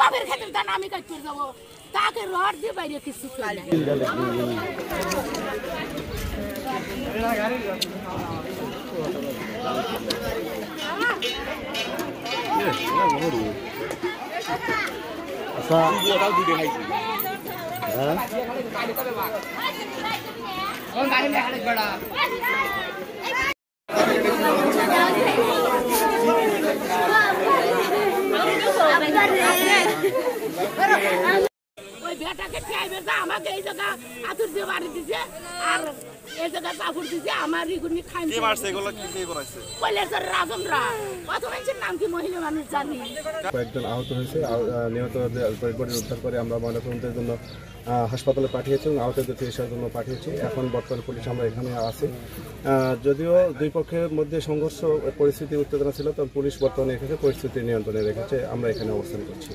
বাপের খেতে ধান আমি কাটতে যাবো তাকে রড দিয়ে বাইরে কিছু ওই বেটাকে খাইবে যা আমাকে এই জায়গা আতুর দিয়ে বাড়ি দিছে আর এই জায়গা কাপড় দিছে আমার ইগুনি খাইছে কে মারছে এগুলো কি করাইছে কইলের রাজমরা কত মানুষের নাম কি মহিলা মানুষ জানি কয়েকজন আহত হয়েছে নিহতদের বডি উদ্ধার করে আমরা ময়নাতদন্তের জন্য হাসপাতালে পাঠিয়েছি এবং আহতদের চিকিৎসার জন্য পাঠিয়েছি। এখন বর্তমান পুলিশ আমরা এখানে আছি। যদিও দুই পক্ষের মধ্যে সংঘর্ষ পরিস্থিতি উত্তেজনা ছিল তখন পুলিশ বর্তমানে এখানে পরিস্থিতি নিয়ন্ত্রণে রেখেছে। আমরা এখানে অবস্থান করছি।